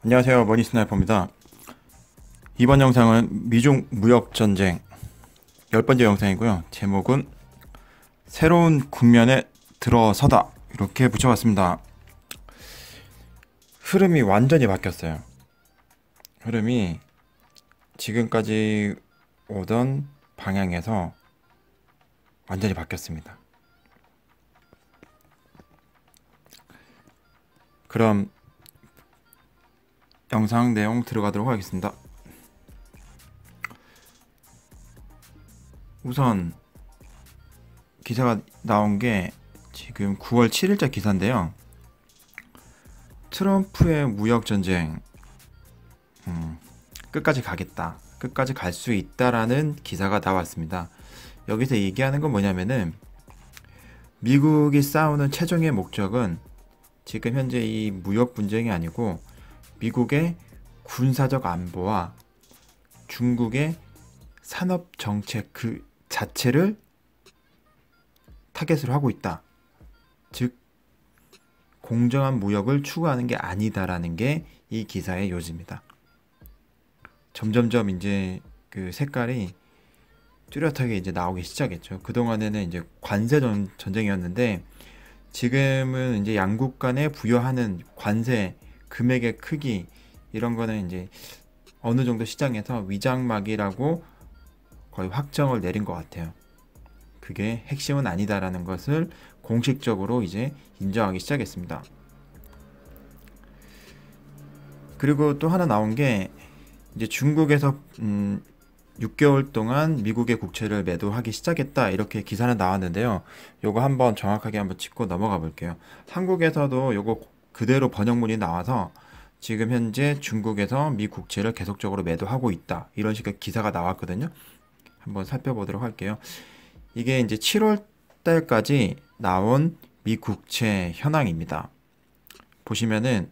안녕하세요, 머니스나이퍼입니다. 이번 영상은 미중 무역전쟁 10번째 영상이고요. 제목은 새로운 국면에 들어서다 이렇게 붙여봤습니다. 흐름이 완전히 바뀌었어요. 흐름이 지금까지 오던 방향에서 완전히 바뀌었습니다. 그럼 영상 내용 들어가도록 하겠습니다. 우선 기사가 나온 게 지금 9월 7일자 기사인데요. 트럼프의 무역전쟁 끝까지 가겠다, 끝까지 갈 수 있다라는 기사가 나왔습니다. 여기서 얘기하는 건 뭐냐면은 미국이 싸우는 최종의 목적은 지금 현재 이 무역 분쟁이 아니고 미국의 군사적 안보와 중국의 산업 정책 그 자체를 타겟으로 하고 있다. 즉 공정한 무역을 추구하는 게 아니다라는 게 이 기사의 요지입니다. 점점점 이제 그 색깔이 뚜렷하게 이제 나오기 시작했죠. 그동안에는 이제 관세 전쟁이었는데 지금은 이제 양국 간에 부여하는 관세 금액의 크기 이런 거는 이제 어느 정도 시장에서 위장막이라고 거의 확정을 내린 것 같아요. 그게 핵심은 아니다라는 것을 공식적으로 이제 인정하기 시작했습니다. 그리고 또 하나 나온 게 이제 중국에서 6개월 동안 미국의 국채를 매도하기 시작했다 이렇게 기사는 나왔는데요. 요거 한번 정확하게 한번 짚고 넘어가 볼게요. 한국에서도 요거 그대로 번역문이 나와서 지금 현재 중국에서 미 국채를 계속적으로 매도하고 있다 이런 식의 기사가 나왔거든요. 한번 살펴보도록 할게요. 이게 이제 7월 달까지 나온 미 국채 현황입니다. 보시면은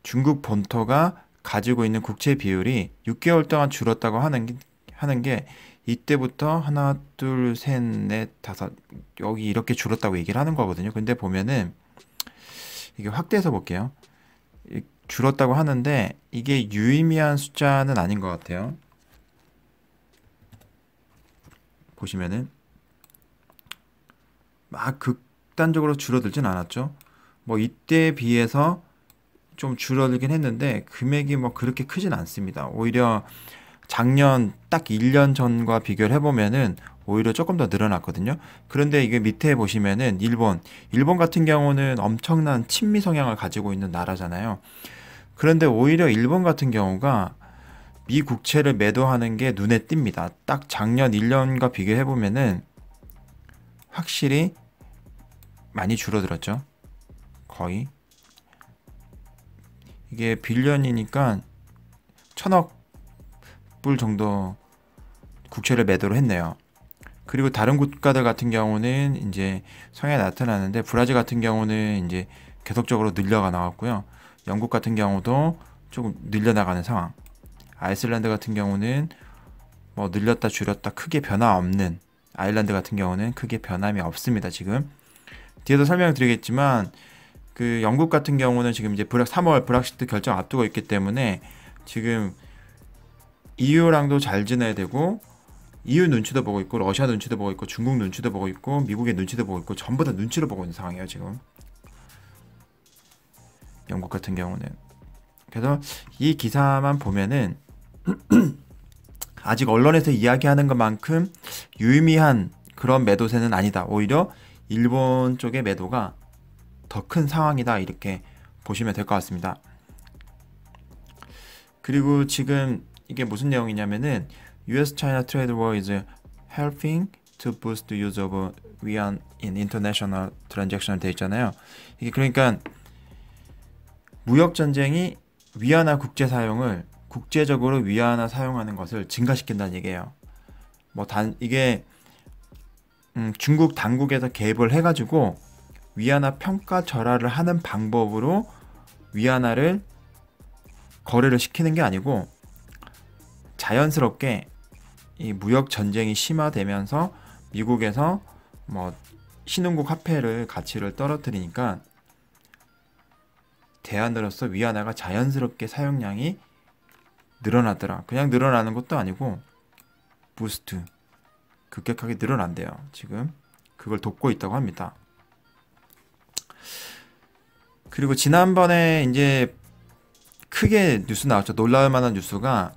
중국 본토가 가지고 있는 국채 비율이 6개월 동안 줄었다고 하는 게 이때부터 하나, 둘, 셋, 넷, 다섯 여기 이렇게 줄었다고 얘기를 하는 거거든요. 근데 보면은 이게 확대해서 볼게요. 줄었다고 하는데 이게 유의미한 숫자는 아닌 것 같아요. 보시면은 막 극단적으로 줄어들진 않았죠. 뭐 이때에 비해서 좀 줄어들긴 했는데 금액이 뭐 그렇게 크진 않습니다. 오히려 작년 딱 1년 전과 비교를 해보면은 오히려 조금 더 늘어났거든요. 그런데 이게 밑에 보시면은 일본 같은 경우는 엄청난 친미 성향을 가지고 있는 나라잖아요. 그런데 오히려 일본 같은 경우가 미 국채를 매도하는 게 눈에 띕니다. 딱 작년 1년과 비교해보면은 확실히 많이 줄어들었죠. 거의 이게 빌리언이니까 1000억 불 정도 국채를 매도를 했네요. 그리고 다른 국가들 같은 경우는 이제 성향이 나타나는데 브라질 같은 경우는 이제 계속적으로 늘려가 나왔고요. 영국 같은 경우도 조금 늘려나가는 상황. 아이슬란드 같은 경우는 뭐 늘렸다 줄였다 크게 변화 없는, 아일랜드 같은 경우는 크게 변함이 없습니다. 지금 뒤에도 설명을 드리겠지만 그 영국 같은 경우는 지금 이제 3월 브렉시트 결정 앞두고 있기 때문에 지금 EU랑도 잘 지내야 되고 EU 눈치도 보고 있고 러시아 눈치도 보고 있고 중국 눈치도 보고 있고 미국의 눈치도 보고 있고 전부 다 눈치를 보고 있는 상황이에요. 지금 영국 같은 경우는. 그래서 이 기사만 보면은 아직 언론에서 이야기하는 것만큼 유의미한 그런 매도세는 아니다. 오히려 일본 쪽의 매도가 더 큰 상황이다 이렇게 보시면 될 것 같습니다. 그리고 지금 이게 무슨 내용이냐면은 US-China trade war is helping to boost the use of yuan in international transaction 돼 있잖아요. 이게 그러니까 무역 전쟁이 위안화 국제 사용을 국제적으로 위안화 사용하는 것을 증가시킨다는 얘기예요. 뭐 이게 중국 당국에서 개입을 해가지고 위안화 평가 절하를 하는 방법으로 위안화를 거래를 시키는 게 아니고 자연스럽게 이 무역 전쟁이 심화되면서 미국에서 뭐 신흥국 화폐를 가치를 떨어뜨리니까 대안으로서 위안화가 자연스럽게 사용량이 늘어나더라. 그냥 늘어나는 것도 아니고 부스트 급격하게 늘어난대요. 지금 그걸 돕고 있다고 합니다. 그리고 지난번에 이제 크게 뉴스 나왔죠. 놀라울 만한 뉴스가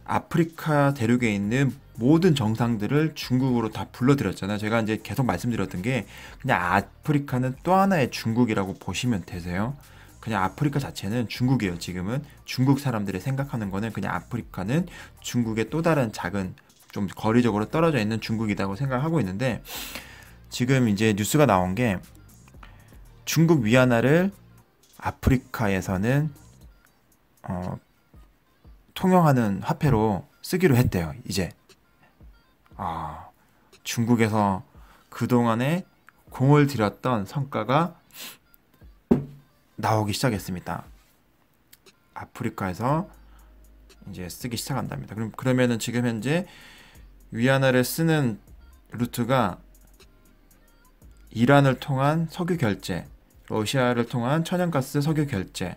아프리카 대륙에 있는 모든 정상들을 중국으로 다 불러들였잖아요. 제가 이제 계속 말씀드렸던 게 그냥 아프리카는 또 하나의 중국이라고 보시면 되세요. 그냥 아프리카 자체는 중국이에요. 지금은 중국 사람들이 생각하는 거는 그냥 아프리카는 중국의 또 다른 작은 좀 거리적으로 떨어져 있는 중국이라고 생각하고 있는데 지금 이제 뉴스가 나온 게 중국 위안화를 아프리카에서는 통용하는 화폐로 쓰기로 했대요. 이제 중국에서 그동안에 공을 들였던 성과가 나오기 시작했습니다. 아프리카에서 이제 쓰기 시작한답니다. 그러면은 지금 현재 위안화를 쓰는 루트가 이란을 통한 석유 결제, 러시아를 통한 천연가스 석유 결제,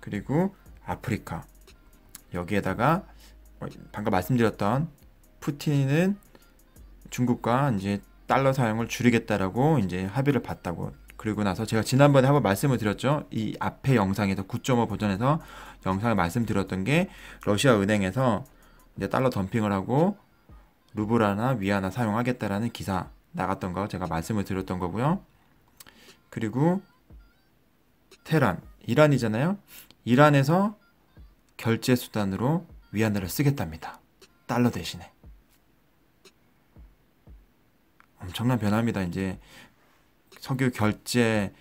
그리고 아프리카. 여기에다가 방금 말씀드렸던 푸틴은 중국과 이제 달러 사용을 줄이겠다라고 이제 합의를 봤다고. 그리고 나서 제가 지난번에 한번 말씀을 드렸죠. 이 앞에 영상에서 9.5 버전에서 영상을 말씀드렸던 게 러시아 은행에서 이제 달러 덤핑을 하고 루블화나 위안화 사용하겠다라는 기사 나갔던 거 제가 말씀을 드렸던 거고요. 그리고 테란, 이란이잖아요. 이란에서 결제 수단으로 위안화를 쓰겠답니다. 달러 대신에. 엄청난 변화입니다. 이제 석유 결제,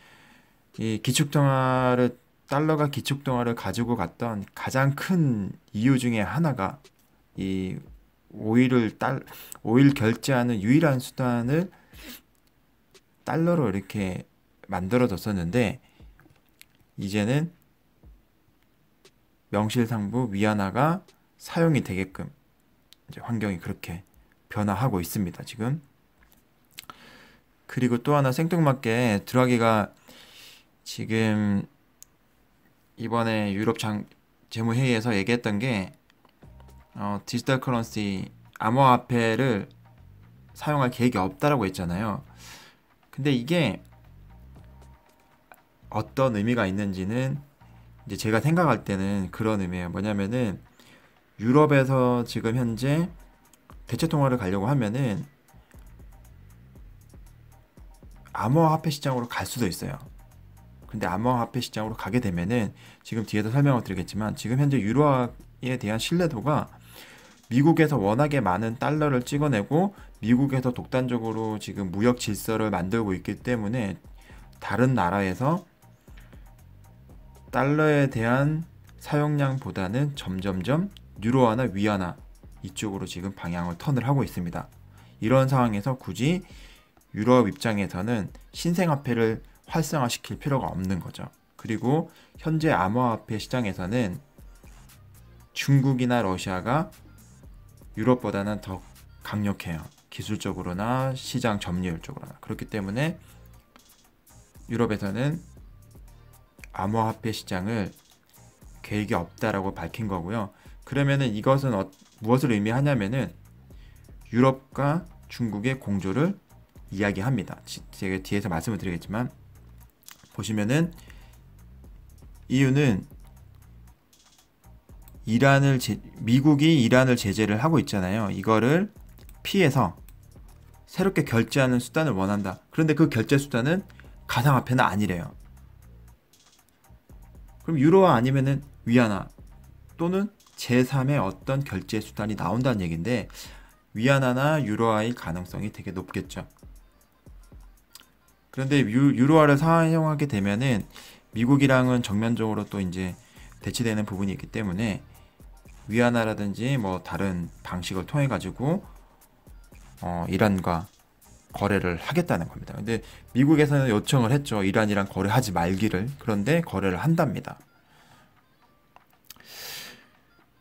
이 기축통화를 달러가 기축통화를 가지고 갔던 가장 큰 이유 중에 하나가 이 오일 결제하는 유일한 수단을 달러로 이렇게 만들어졌었는데 이제는 명실상부 위안화가 사용이 되게끔 이제 환경이 그렇게 변화하고 있습니다. 지금. 그리고 또 하나 생뚱맞게 드라기가 지금 이번에 유럽 재무회의에서 얘기했던 게 디지털 커런시 암호화폐를 사용할 계획이 없다라고 했잖아요. 근데 이게 어떤 의미가 있는지는 이제 제가 생각할 때는 그런 의미예요. 뭐냐면은 유럽에서 지금 현재 대체 통화를 가려고 하면은 암호화폐 시장으로 갈 수도 있어요. 근데 암호화폐 시장으로 가게 되면은 지금 뒤에서 설명을 드리겠지만 지금 현재 유로화에 대한 신뢰도가 미국에서 워낙에 많은 달러를 찍어내고 미국에서 독단적으로 지금 무역 질서를 만들고 있기 때문에 다른 나라에서 달러에 대한 사용량보다는 점점점 유로화나 위안화 이쪽으로 지금 방향을 턴을 하고 있습니다. 이런 상황에서 굳이 유럽 입장에서는 신생화폐를 활성화시킬 필요가 없는 거죠. 그리고 현재 암호화폐 시장에서는 중국이나 러시아가 유럽보다는 더 강력해요. 기술적으로나 시장 점유율적으로나. 그렇기 때문에 유럽에서는 암호화폐 시장을 계획이 없다라고 밝힌 거고요. 그러면은 이것은 무엇을 의미하냐면은 유럽과 중국의 공조를 이야기합니다. 제가 뒤에서 말씀을 드리겠지만 보시면은 이유는 미국이 이란을 제재를 하고 있잖아요. 이거를 피해서 새롭게 결제하는 수단을 원한다. 그런데 그 결제 수단은 가상화폐는 아니래요. 그럼 유로화 아니면은 위안화 또는 제3의 어떤 결제 수단이 나온다는 얘기인데 위안화나 유로화의 가능성이 되게 높겠죠. 그런데 유로화를 사용하게 되면은 미국이랑은 정면적으로 또 이제 대치되는 부분이 있기 때문에 위안화라든지 뭐 다른 방식을 통해 가지고 이란과 거래를 하겠다는 겁니다. 근데 미국에서는 요청을 했죠. 이란이랑 거래하지 말기를. 그런데 거래를 한답니다.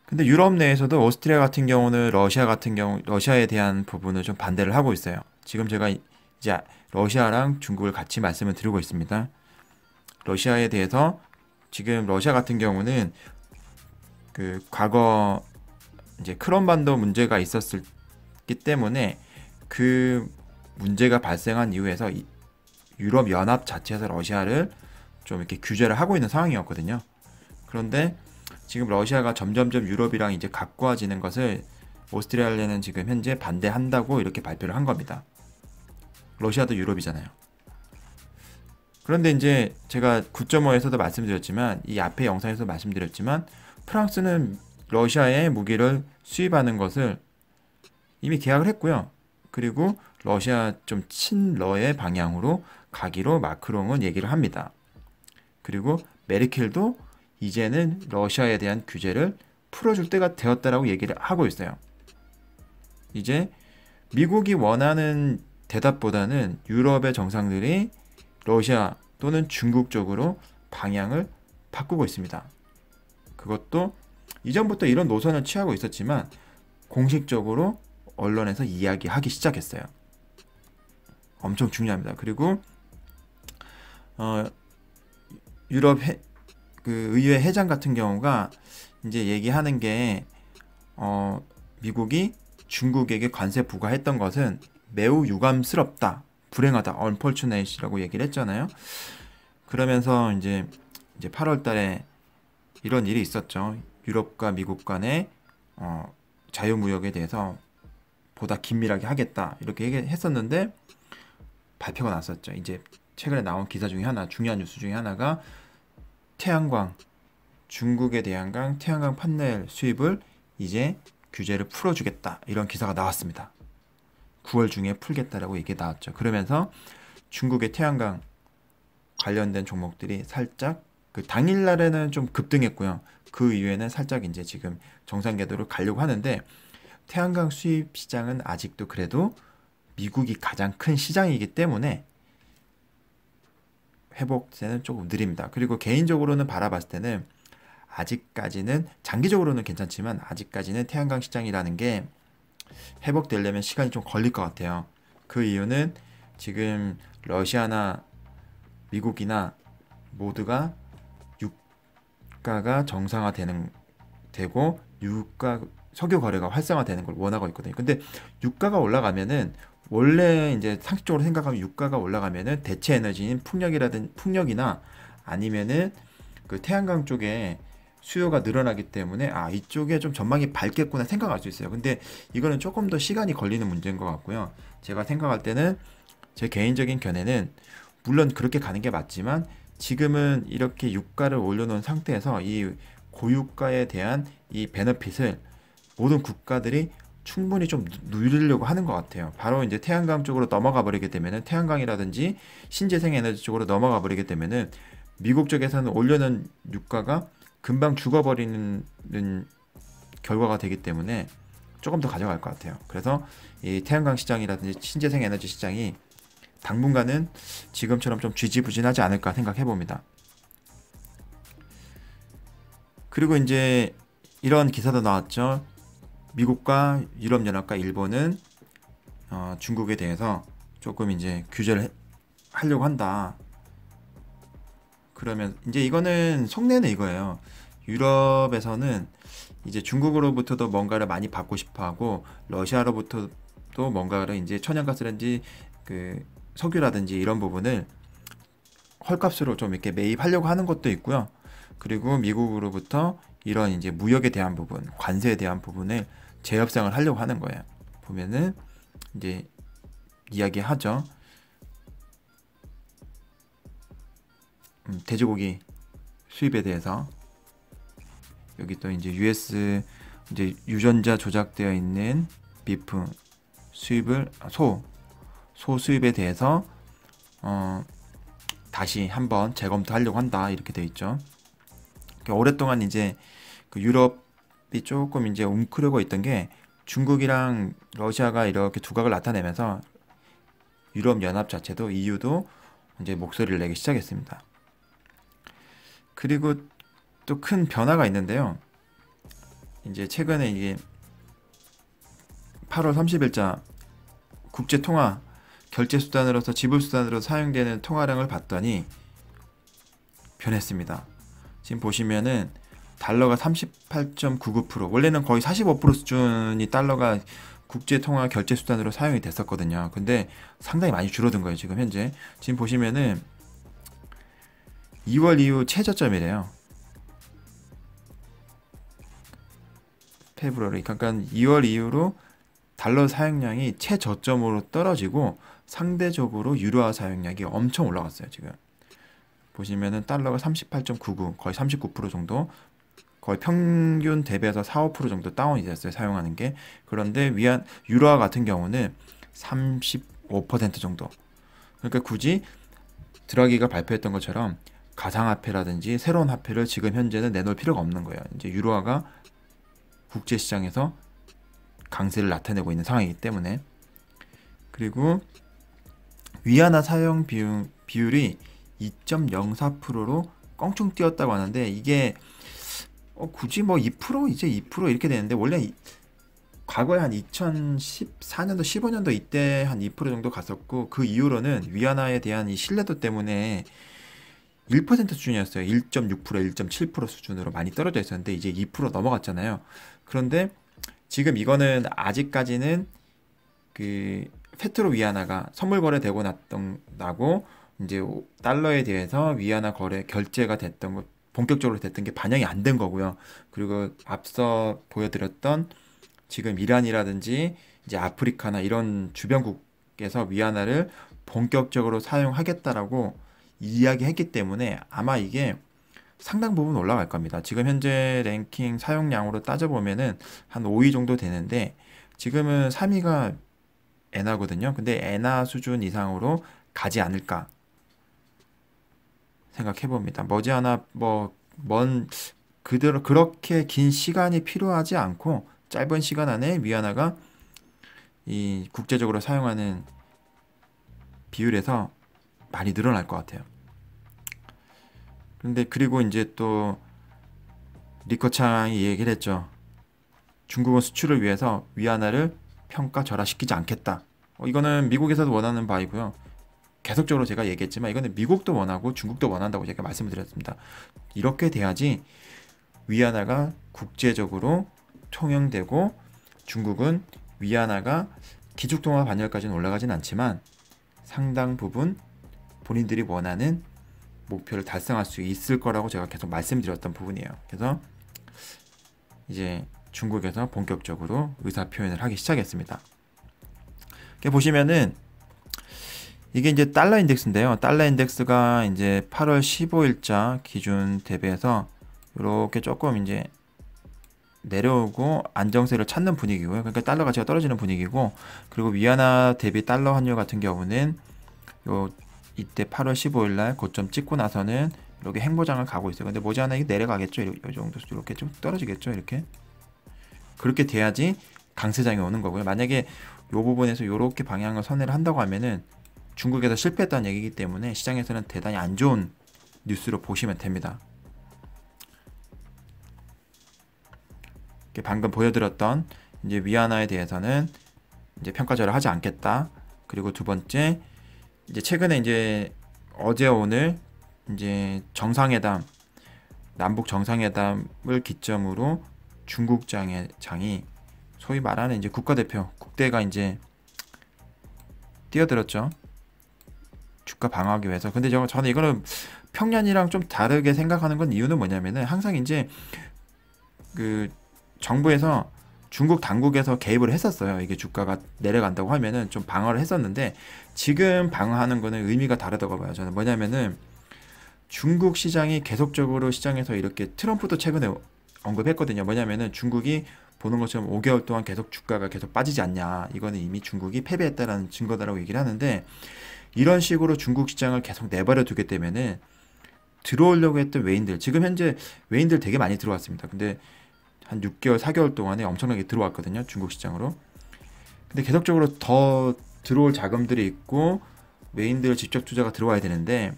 근데 유럽 내에서도 오스트리아 같은 경우는 러시아에 대한 부분을 좀 반대를 하고 있어요. 지금 제가 이제 이제 러시아랑 중국을 같이 말씀을 드리고 있습니다. 러시아에 대해서 지금 러시아 같은 경우는 그 과거 이제 크롬반도 문제가 있었기 때문에 그 문제가 발생한 이후에서 유럽 연합 자체에서 러시아를 좀 이렇게 규제를 하고 있는 상황이었거든요. 그런데 지금 러시아가 점점점 유럽이랑 이제 가까워지는 것을 오스트리아는 지금 현재 반대한다고 이렇게 발표를 한 겁니다. 러시아도 유럽이잖아요. 그런데 이제 제가 9.5에서도 말씀드렸지만 이 앞에 영상에서 말씀드렸지만 프랑스는 러시아에 무기를 수입하는 것을 이미 계약을 했고요. 그리고 러시아 좀 친러의 방향으로 가기로 마크롱은 얘기를 합니다. 그리고 메르켈도 이제는 러시아에 대한 규제를 풀어줄 때가 되었다라고 얘기를 하고 있어요. 이제 미국이 원하는 대답보다는 유럽의 정상들이 러시아 또는 중국 쪽으로 방향을 바꾸고 있습니다. 그것도 이전부터 이런 노선을 취하고 있었지만 공식적으로 언론에서 이야기하기 시작했어요. 엄청 중요합니다. 그리고 유럽 그 의회 회장 같은 경우가 이제 얘기하는 게 미국이 중국에게 관세 부과했던 것은 매우 유감스럽다, 불행하다, unfortunate라고 얘기를 했잖아요. 그러면서 이제 8월 달에 이런 일이 있었죠. 유럽과 미국 간의 자유무역에 대해서 보다 긴밀하게 하겠다 이렇게 했었는데 발표가 났었죠. 이제 최근에 나온 기사 중에 하나, 중요한 뉴스 중에 하나가 태양광, 중국의 대양강, 태양광 판넬 수입을 이제 규제를 풀어주겠다 이런 기사가 나왔습니다. 9월 중에 풀겠다라고 얘기 나왔죠. 그러면서 중국의 태양광 관련된 종목들이 살짝 그 당일날에는 좀 급등했고요. 그 이후에는 살짝 이제 지금 정상 궤도를 가려고 하는데 태양광 수입 시장은 아직도 그래도 미국이 가장 큰 시장이기 때문에 회복세는 조금 느립니다. 그리고 개인적으로는 바라봤을 때는 아직까지는 장기적으로는 괜찮지만 아직까지는 태양광 시장이라는 게 회복되려면 시간이 좀 걸릴 것 같아요. 그 이유는 지금 러시아나 미국이나 모두가 유가가 되고 유가 석유 거래가 활성화되는 걸 원하고 있거든요. 근데 유가가 올라가면은 원래 이제 상식적으로 생각하면 유가가 올라가면은 대체 에너지인 풍력이나 아니면은 그 태양광 쪽에 수요가 늘어나기 때문에 이쪽에 좀 전망이 밝겠구나 생각할 수 있어요. 근데 이거는 조금 더 시간이 걸리는 문제인 것 같고요. 제가 생각할 때는 제 개인적인 견해는 물론 그렇게 가는 게 맞지만 지금은 이렇게 유가를 올려놓은 상태에서 이 고유가에 대한 이 베너핏을 모든 국가들이 충분히 좀 누리려고 하는 것 같아요. 바로 이제 태양광 쪽으로 넘어가 버리게 되면은 태양광이라든지 신재생 에너지 쪽으로 넘어가 버리게 되면은 미국 쪽에서는 올려놓은 유가가 금방 죽어버리는 결과가 되기 때문에 조금 더 가져갈 것 같아요. 그래서 이 태양광 시장이라든지 신재생 에너지 시장이 당분간은 지금처럼 좀 지지부진하지 않을까 생각해 봅니다. 그리고 이제 이런 기사도 나왔죠. 미국과 유럽연합과 일본은 중국에 대해서 조금 이제 규제를 하려고 한다. 그러면 이제 이거는 속내는 이거예요. 유럽에서는 이제 중국으로부터도 뭔가를 많이 받고 싶어하고 러시아로부터도 뭔가를 이제 천연가스라든지 그 석유라든지 이런 부분을 헐값으로 좀 이렇게 매입하려고 하는 것도 있고요. 그리고 미국으로부터 이런 이제 무역에 대한 부분, 관세에 대한 부분을 재협상을 하려고 하는 거예요. 보면은 이제 이야기하죠. 돼지고기 수입에 대해서 여기 또 이제 US 이제 유전자 조작되어 있는 비프 수입을 소 수입에 대해서 다시 한번 재검토하려고 한다 이렇게 돼 있죠. 오랫동안 이제 그 유럽이 조금 이제 웅크리고 있던 게 중국이랑 러시아가 이렇게 두각을 나타내면서 유럽 연합 자체도 EU도 이제 목소리를 내기 시작했습니다. 그리고 또 큰 변화가 있는데요. 이제 최근에 이게 8월 30일자 국제통화 결제 수단으로서 지불 수단으로 사용되는 통화량을 봤더니 변했습니다. 지금 보시면은 달러가 38.99%, 원래는 거의 45% 수준이 달러가 국제 통화 결제 수단으로 사용이 됐었거든요. 근데 상당히 많이 줄어든 거예요, 지금 현재. 지금 보시면은 2월 이후 최저점이래요. 페브루아리, 그러니까 2월 이후로 달러 사용량이 최저점으로 떨어지고 상대적으로 유로화 사용량이 엄청 올라갔어요. 지금 보시면은 달러가 38.99, 거의 39% 정도, 거의 평균 대비해서 4~5% 정도 다운이 됐어요, 사용하는 게. 그런데 유로화 같은 경우는 35% 정도. 그러니까 굳이 드라기가 발표했던 것처럼 가상화폐라든지 새로운 화폐를 지금 현재는 내놓을 필요가 없는 거예요. 이제 유로화가 국제시장에서 강세를 나타내고 있는 상황이기 때문에. 그리고 위안화 사용 비율이 2.04%로 껑충 뛰었다고 하는데, 이게 굳이 뭐 2% 이제 2% 이렇게 되는데, 원래 과거에 한 2014년도 15년도 이때 한 2% 정도 갔었고, 그 이후로는 위안화에 대한 이 신뢰도 때문에 1% 수준이었어요. 1.6%, 1.7% 수준으로 많이 떨어져 있었는데 이제 2% 넘어갔잖아요. 그런데 지금 이거는 아직까지는 그 페트로 위안화가 선물 거래되고 나고 이제 달러에 대해서 위안화 거래 결제가 됐던 거, 본격적으로 됐던 게 반영이 안 된 거고요. 그리고 앞서 보여드렸던 지금 이란이라든지 이제 아프리카나 이런 주변국에서 위안화를 본격적으로 사용하겠다라고 이야기했기 때문에 아마 이게 상당 부분 올라갈 겁니다. 지금 현재 랭킹 사용량으로 따져보면은 한 5위 정도 되는데, 지금은 3위가 엔화거든요. 근데 엔화 수준 이상으로 가지 않을까 생각해 봅니다. 머지않아 그대로 그렇게 긴 시간이 필요하지 않고 짧은 시간 안에 위안화가 이 국제적으로 사용하는 비율에서 많이 늘어날 것 같아요. 그런데 그리고 이제 또 리커창이 얘기를 했죠. 중국은 수출을 위해서 위안화를 평가절하시키지 않겠다. 이거는 미국에서도 원하는 바이고요. 계속적으로 제가 얘기했지만 이거는 미국도 원하고 중국도 원한다고 제가 말씀을 드렸습니다. 이렇게 돼야지 위안화가 국제적으로 통용되고, 중국은 위안화가 기축통화 반열까지는 올라가진 않지만 상당 부분 본인들이 원하는 목표를 달성할 수 있을 거라고 제가 계속 말씀드렸던 부분이에요. 그래서 이제 중국에서 본격적으로 의사 표현을 하기 시작했습니다. 이렇게 보시면은 이게 이제 달러 인덱스인데요. 달러 인덱스가 이제 8월 15일자 기준 대비해서 이렇게 조금 이제 내려오고 안정세를 찾는 분위기고요. 그러니까 달러 가치가 떨어지는 분위기고, 그리고 위안화 대비 달러 환율 같은 경우는 이때 8월 15일 날 고점 찍고 나서는 이렇게 행보장을 가고 있어요. 근데 머지않아 이게 내려가겠죠. 이 정도 이렇게 좀 떨어지겠죠. 이렇게. 그렇게 돼야지 강세장이 오는 거고요. 만약에 이 부분에서 이렇게 방향을 선회를 한다고 하면은 중국에서 실패했다는 얘기이기 때문에 시장에서는 대단히 안 좋은 뉴스로 보시면 됩니다. 방금 보여드렸던 이제 위안화에 대해서는 이제 평가절하 하지 않겠다. 그리고 두 번째, 이제 최근에 이제 어제 오늘 이제 정상회담, 남북 정상회담을 기점으로 중국 장이 소위 말하는 이제 국가대표, 국대가 이제 뛰어들었죠. 주가 방어하기 위해서. 근데 저는 이거는 평년이랑 좀 다르게 생각하는 건, 이유는 뭐냐면은 항상 이제 그 정부에서 중국 당국에서 개입을 했었어요. 이게 주가가 내려간다고 하면은 좀 방어를 했었는데, 지금 방어하는 거는 의미가 다르다고 봐요. 저는 뭐냐면은 중국 시장이 계속적으로 시장에서 이렇게, 트럼프도 최근에 언급했거든요. 뭐냐면은 중국이 보는 것처럼 5개월 동안 계속 주가가 계속 빠지지 않냐, 이거는 이미 중국이 패배했다라는 증거다라고 얘기를 하는데, 이런 식으로 중국 시장을 계속 내버려 두게 되면은 들어오려고 했던 외인들, 지금 현재 외인들 되게 많이 들어왔습니다. 근데 한 6개월, 4개월 동안에 엄청나게 들어왔거든요, 중국 시장으로. 근데 계속적으로 더 들어올 자금들이 있고 외인들 직접 투자가 들어와야 되는데,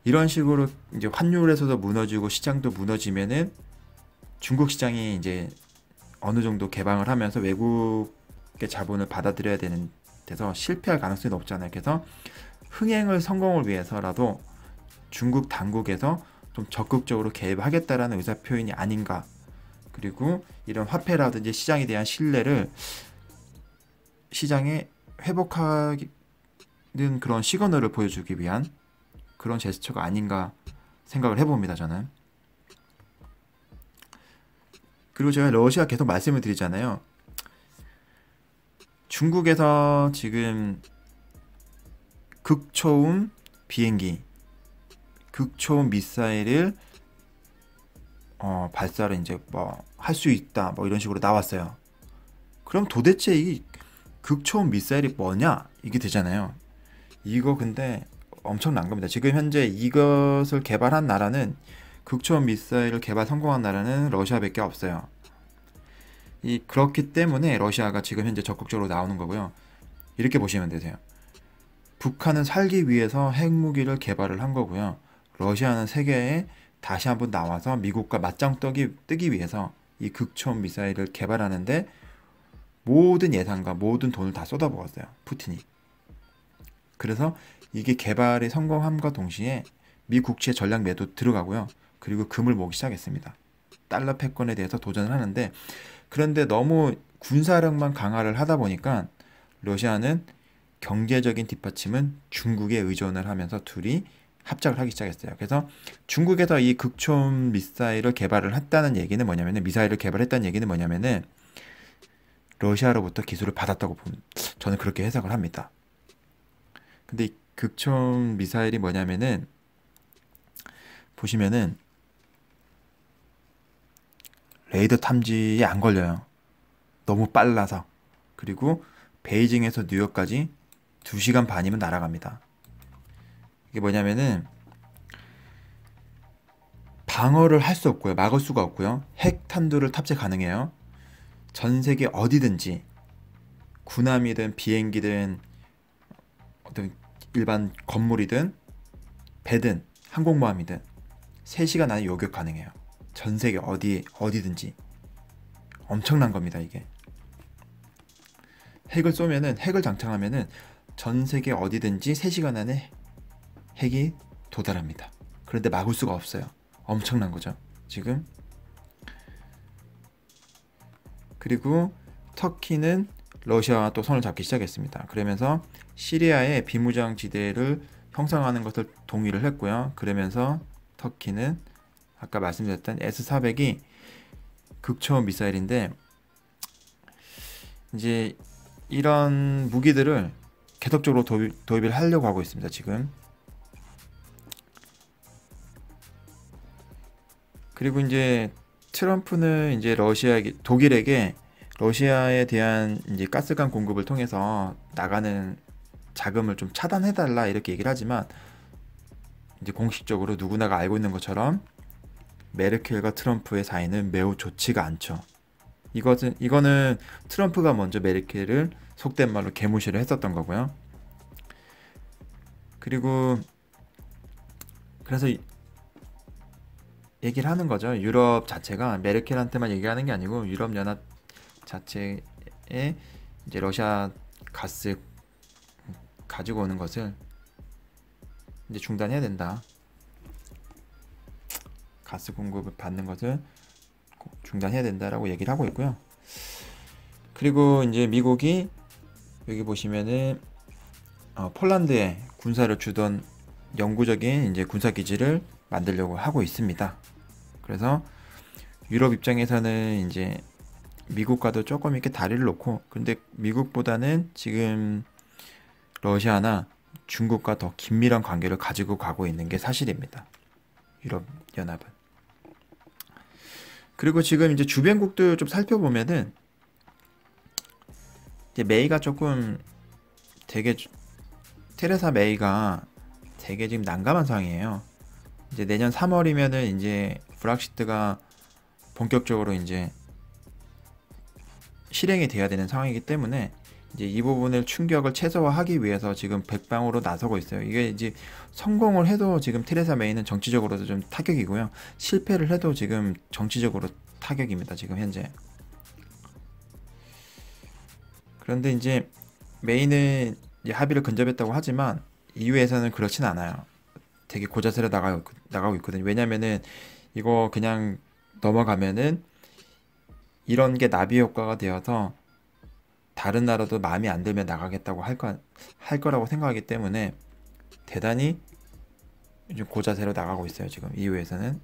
이런 식으로 이제 환율에서도 무너지고 시장도 무너지면은 중국 시장이 이제 어느 정도 개방을 하면서 외국의 자본을 받아들여야 되는 돼서 실패할 가능성이 높잖아요. 그래서 흥행을 성공을 위해서라도 중국 당국에서 좀 적극적으로 개입하겠다라는 의사 표현이 아닌가. 그리고 이런 화폐라든지 시장에 대한 신뢰를 시장에 회복하는 그런 시그널을 보여주기 위한 그런 제스처가 아닌가 생각을 해봅니다, 저는. 그리고 제가 러시아 계속 말씀을 드리잖아요. 중국에서 지금 극초음 비행기, 극초음 미사일을 발사를 이제 뭐 할 수 있다, 뭐 이런 식으로 나왔어요. 그럼 도대체 이 극초음 미사일이 뭐냐? 이게 되잖아요. 이거 근데 엄청난 겁니다. 지금 현재 이것을 개발한 나라는, 극초음 미사일을 개발 성공한 나라는 러시아밖에 없어요. 그렇기 때문에 러시아가 지금 현재 적극적으로 나오는 거고요. 이렇게 보시면 되세요. 북한은 살기 위해서 핵무기를 개발을 한 거고요. 러시아는 세계에 다시 한번 나와서 미국과 맞짱 뜨기 위해서 이 극초음 미사일을 개발하는데 모든 예산과 모든 돈을 다 쏟아부었어요, 푸틴이. 그래서 이게 개발이 성공함과 동시에 미 국채 전략 매도 들어가고요. 그리고 금을 모으기 시작했습니다. 달러 패권에 대해서 도전을 하는데, 그런데 너무 군사력만 강화를 하다 보니까 러시아는 경제적인 뒷받침은 중국에 의존을 하면서 둘이 합작을 하기 시작했어요. 그래서 중국에서 이 극초음 미사일을 개발을 했다는 얘기는 뭐냐면은, 미사일을 개발했다는 얘기는 뭐냐면은 러시아로부터 기술을 받았다고 저는 그렇게 해석을 합니다. 근데 이 극초음 미사일이 뭐냐면은, 보시면은 레이더 탐지에 안 걸려요. 너무 빨라서. 그리고 베이징에서 뉴욕까지 2시간 반이면 날아갑니다. 이게 뭐냐면은 방어를 할 수 없고요. 막을 수가 없고요. 핵탄두를 탑재 가능해요. 전 세계 어디든지, 군함이든 비행기든 어떤 일반 건물이든 배든 항공모함이든 3시간 안에 요격 가능해요. 전 세계 어디든지. 엄청난 겁니다, 이게. 핵을 장착하면은 전 세계 어디든지 3시간 안에 핵이 도달합니다. 그런데 막을 수가 없어요. 엄청난 거죠, 지금. 그리고 터키는 러시아와 또 손을 잡기 시작했습니다. 그러면서 시리아의 비무장 지대를 형성하는 것을 동의를 했고요. 그러면서 터키는 아까 말씀드렸던 S-400이 극초음 미사일인데, 이제 이런 무기들을 계속적으로 도입을 하려고 하고 있습니다, 지금. 그리고 이제 트럼프는 이제 독일에게 러시아에 대한 이제 가스관 공급을 통해서 나가는 자금을 좀 차단해달라 이렇게 얘기를 하지만, 이제 공식적으로 누구나가 알고 있는 것처럼 메르켈과 트럼프의 사이는 매우 좋지가 않죠. 이거는 트럼프가 먼저 메르켈을 속된 말로 개무시를 했었던 거고요. 그리고 그래서 얘기를 하는 거죠. 유럽 자체가 메르켈한테만 얘기하는 게 아니고 유럽 연합 자체에 이제 러시아 가스 가지고 오는 것을 이제 중단해야 된다. 가스 공급을 받는 것을 중단해야 된다라고 얘기를 하고 있고요. 그리고 이제 미국이 여기 보시면은 폴란드에 군사를 주던 영구적인 이제 군사 기지를 만들려고 하고 있습니다. 그래서 유럽 입장에서는 이제 미국과도 조금 이렇게 다리를 놓고, 근데 미국보다는 지금 러시아나 중국과 더 긴밀한 관계를 가지고 가고 있는 게 사실입니다, 유럽 연합은. 그리고 지금 이제 주변국들 좀 살펴보면은 이제 메이가 조금 되게, 테레사 메이가 되게 지금 난감한 상황이에요. 이제 내년 3월이면은 이제 브렉시트가 본격적으로 이제 실행이 돼야 되는 상황이기 때문에 이제 이 부분을 충격을 최소화하기 위해서 지금 백방으로 나서고 있어요. 이게 이제 성공을 해도 지금 테레사 메이는 정치적으로도 좀 타격이고요. 실패를 해도 지금 정치적으로 타격입니다, 지금 현재. 그런데 이제 메이는 이제 합의를 근접했다고 하지만 EU에서는 그렇진 않아요. 되게 고자세로 나가고 있거든요. 왜냐면은 이거 그냥 넘어가면은 이런 게 나비 효과가 되어서 다른 나라도 마음에 안 들면 나가겠다고 할 거라고 생각하기 때문에 대단히 좀 고자세로 나가고 있어요, 지금 EU에서는.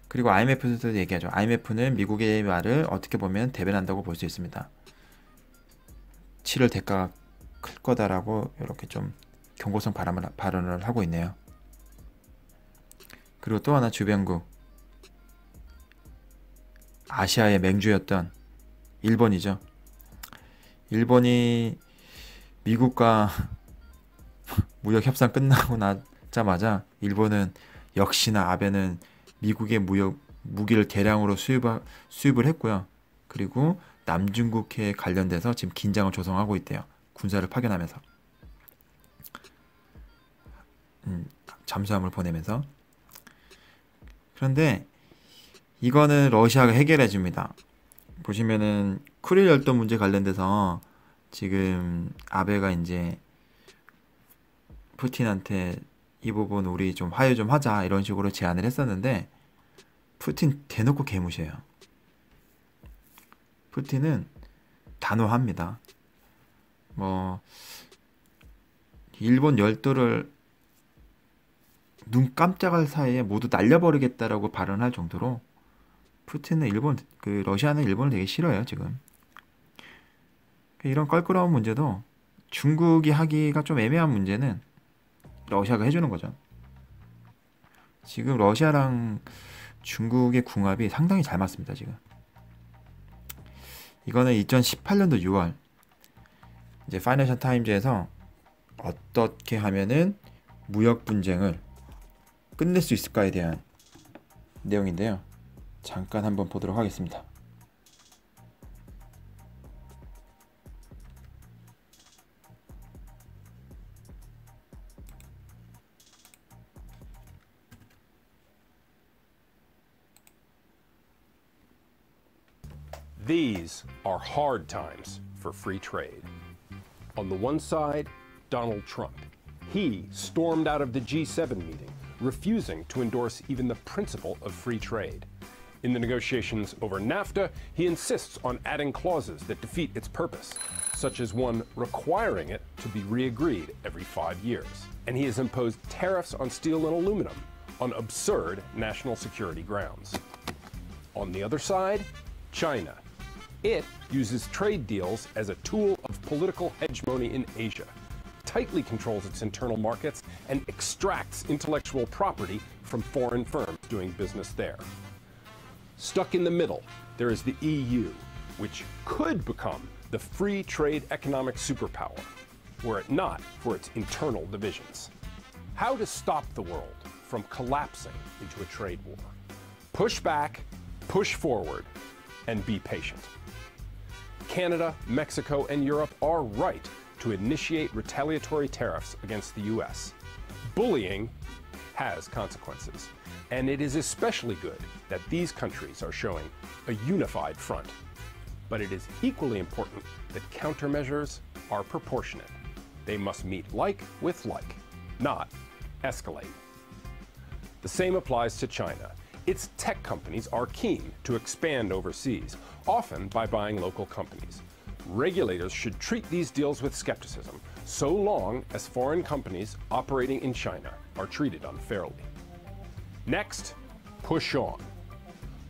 그리고 IMF도 얘기하죠. IMF는 미국의 말을 어떻게 보면 대변한다고 볼 수 있습니다. 치를 대가가 클 거다라고 이렇게 좀 경고성 발언을 하고 있네요. 그리고 또 하나 주변국, 아시아의 맹주였던 일본이죠. 일본이 미국과 무역 협상 끝나고 나자마자 일본은 역시나 아베는 미국의 무기를 대량으로 수입을 했고요. 그리고 남중국해에 관련돼서 지금 긴장을 조성하고 있대요. 군사를 파견하면서 잠수함을 보내면서. 그런데 이거는 러시아가 해결해 줍니다. 보시면은 쿠릴 열도 문제 관련돼서 지금 아베가 이제 푸틴한테 이 부분 우리 좀 화해 좀 하자 이런 식으로 제안을 했었는데 푸틴 대놓고 개무시해요. 푸틴은 단호합니다. 뭐 일본 열도를 눈 깜짝할 사이에 모두 날려버리겠다라고 발언할 정도로 푸틴은 러시아는 일본을 되게 싫어해요, 지금. 이런 껄끄러운 문제도 중국이 하기가 좀 애매한 문제는 러시아가 해주는 거죠. 지금 러시아랑 중국의 궁합이 상당히 잘 맞습니다, 지금. 이거는 2018년도 6월 이제 파이낸셜 타임즈에서 어떻게 하면은 무역 분쟁을 끝낼 수 있을까에 대한 내용인데요. 잠깐 한번 보도록 하겠습니다. These are hard times for free trade. On the one side, Donald Trump. He stormed out of the G7 meeting, refusing to endorse even the principle of free trade. In the negotiations over NAFTA, he insists on adding clauses that defeat its purpose, such as one requiring it to be re-agreed every 5 years. And he has imposed tariffs on steel and aluminum on absurd national security grounds. On the other side, China. It uses trade deals as a tool of political hegemony in Asia, tightly controls its internal markets, and extracts intellectual property from foreign firms doing business there. Stuck in the middle, there is the EU, which could become the free trade economic superpower, were it not for its internal divisions. How to stop the world from collapsing into a trade war? Push back, push forward, and be patient. Canada, Mexico, and Europe are right to initiate retaliatory tariffs against the US. Bullying has consequences, and it is especially good that these countries are showing a unified front. But it is equally important that countermeasures are proportionate. They must meet like with like, not escalate. The same applies to China. Its tech companies are keen to expand overseas, often by buying local companies. Regulators should treat these deals with skepticism, so long as foreign companies operating in China are treated unfairly. Next, push on.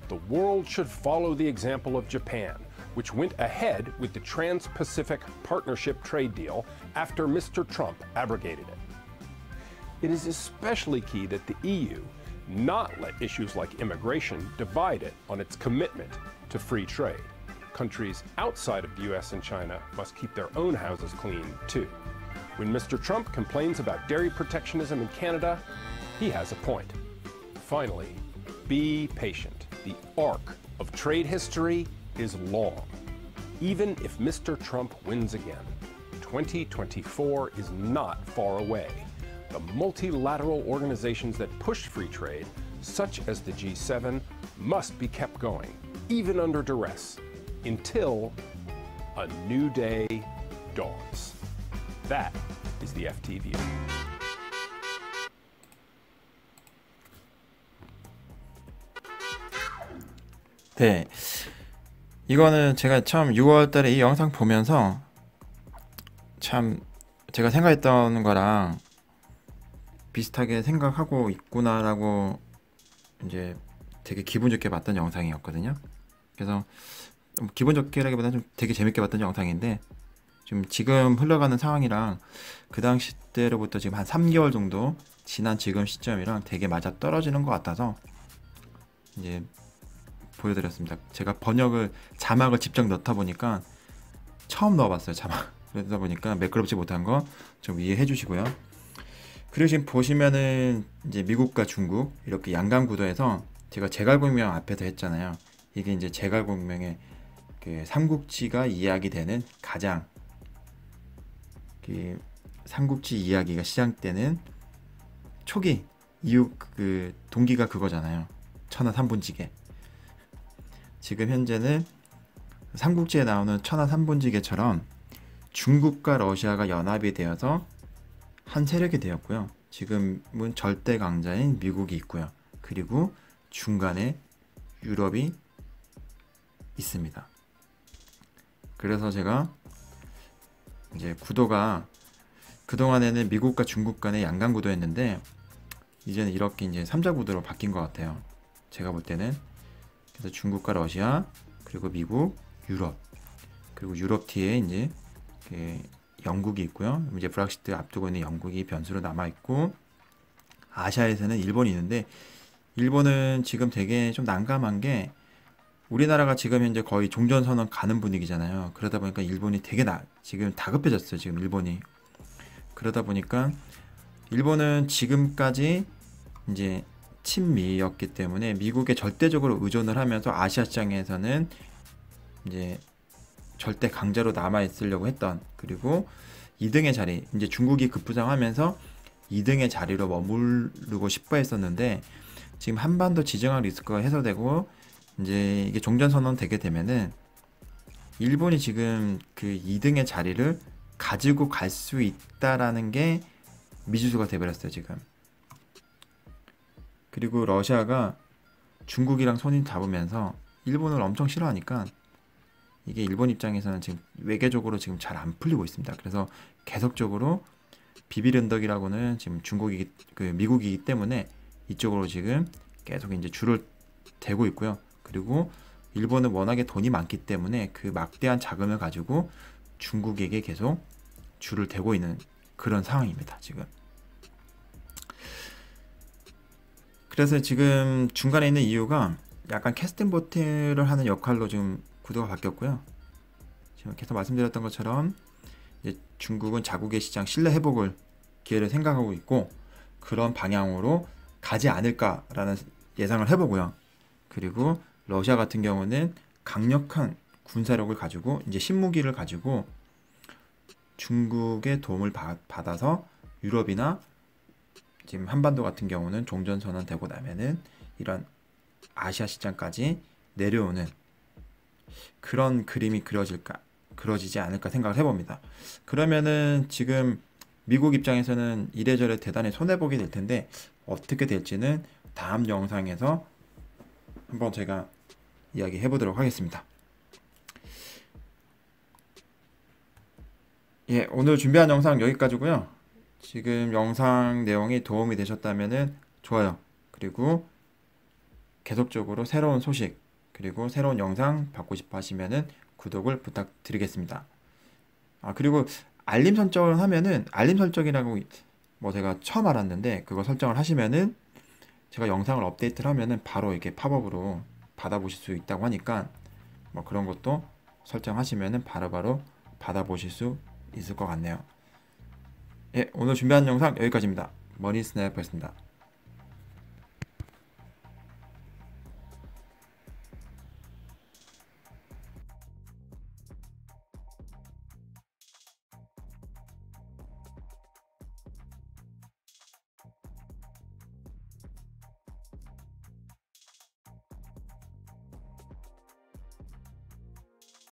The world should follow the example of Japan, which went ahead with the Trans-Pacific Partnership trade deal after Mr. Trump abrogated it. It is especially key that the EU not let issues like immigration divide it on its commitment to free trade. Countries outside of the US and China must keep their own houses clean, too. When Mr. Trump complains about dairy protectionism in Canada, he has a point. Finally, be patient. The arc of trade history is long. Even if Mr. Trump wins again, 2024 is not far away. The multilateral organizations that push free trade, such as the G7, must be kept going, even under duress, until a new day dawns. That is the FT view. 네, 이거는 제가 처음 6월 달에 이 영상 보면서 참 제가 생각했던 거랑 비슷하게 생각하고 있구나라고 이제 되게 기분 좋게 봤던 영상이었거든요. 그래서 기분 좋게라기보다는 좀 되게 재밌게 봤던 영상인데, 지금 흘러가는 상황이랑 그 당시 때로부터 지금 한 3개월 정도 지난 지금 시점이랑 되게 맞아 떨어지는 것 같아서 이제 보여드렸습니다. 제가 자막을 직접 넣다 보니까 처음 넣어봤어요, 자막. 그러다 보니까 매끄럽지 못한 거 좀 이해해 주시고요. 그리고 지금 보시면은 이제 미국과 중국 이렇게 양강 구도에서 제가 제갈공명 앞에서 했잖아요. 이게 이제 제갈공명의 그 삼국지가 이야기되는 가장 그 삼국지 이야기가 시작되는 초기 이후 그 동기가 그거잖아요. 천하 삼분지계. 지금 현재는 삼국지에 나오는 천하 삼분지계처럼 중국과 러시아가 연합이 되어서 한 세력이 되었고요. 지금은 절대 강자인 미국이 있고요. 그리고 중간에 유럽이 있습니다. 그래서 제가 이제 구도가 그동안에는 미국과 중국 간의 양강 구도였는데 이제는 이렇게 이제 3자 구도로 바뀐 것 같아요. 제가 볼 때는. 그래서 중국과 러시아, 그리고 미국, 유럽, 그리고 유럽 뒤에 이제 영국이 있고요. 이제 브렉시트 앞두고 있는 영국이 변수로 남아 있고, 아시아에서는 일본이 있는데 일본은 지금 되게 좀 난감한 게 우리나라가 지금 현재 거의 종전선언 가는 분위기잖아요. 그러다 보니까 일본이 되게 지금 다급해졌어요. 지금 일본이. 그러다 보니까 일본은 지금까지 이제 친미였기 때문에 미국에 절대적으로 의존을 하면서 아시아 시장에서는 이제 절대 강자로 남아 있으려고 했던, 그리고 2등의 자리, 이제 중국이 급부상하면서 2등의 자리로 머무르고 싶어 했었는데 지금 한반도 지정학 리스크가 해소되고 이제 이게 종전선언 되게 되면은 일본이 지금 그 2등의 자리를 가지고 갈 수 있다라는 게 미지수가 돼버렸어요, 지금. 그리고 러시아가 중국이랑 손이 잡으면서 일본을 엄청 싫어하니까 이게 일본 입장에서는 지금 외교적으로 지금 잘 안 풀리고 있습니다. 그래서 계속적으로 비비른덕이라고는 지금 미국이기 때문에 이쪽으로 지금 계속 이제 줄을 대고 있고요. 그리고 일본은 워낙에 돈이 많기 때문에 그 막대한 자금을 가지고 중국에게 계속 줄을 대고 있는 그런 상황입니다, 지금. 그래서 지금 중간에 있는 이유가 약간 캐스팅 보트를 하는 역할로 지금 구도가 바뀌었고요. 지금 계속 말씀드렸던 것처럼 이제 중국은 자국의 시장 신뢰 회복을 기회를 생각하고 있고 그런 방향으로 가지 않을까라는 예상을 해보고요. 그리고 러시아 같은 경우는 강력한 군사력을 가지고 이제 신무기를 가지고 중국의 도움을 받아서 유럽이나 지금 한반도 같은 경우는 종전선언 되고 나면은 이런 아시아 시장까지 내려오는 그런 그림이 그려지지 않을까 생각을 해봅니다. 그러면은 지금 미국 입장에서는 이래저래 대단히 손해보게 될 텐데 어떻게 될지는 다음 영상에서 한번 제가 이야기해 보도록 하겠습니다. 예, 오늘 준비한 영상 여기까지고요. 지금 영상 내용이 도움이 되셨다면은 좋아요, 그리고 계속적으로 새로운 소식 그리고 새로운 영상 받고 싶어 하시면은 구독을 부탁드리겠습니다. 그리고 알림 설정을 하면은 알림 설정이라고 뭐 제가 처음 알았는데 그거 설정을 하시면은 제가 영상을 업데이트를 하면은 바로 이렇게 팝업으로 받아보실 수 있다고 하니까 뭐 그런 것도 설정하시면은 바로바로 받아보실 수 있을 것 같네요. 예, 오늘 준비한 영상 여기까지입니다. 머니 스나이퍼였습니다.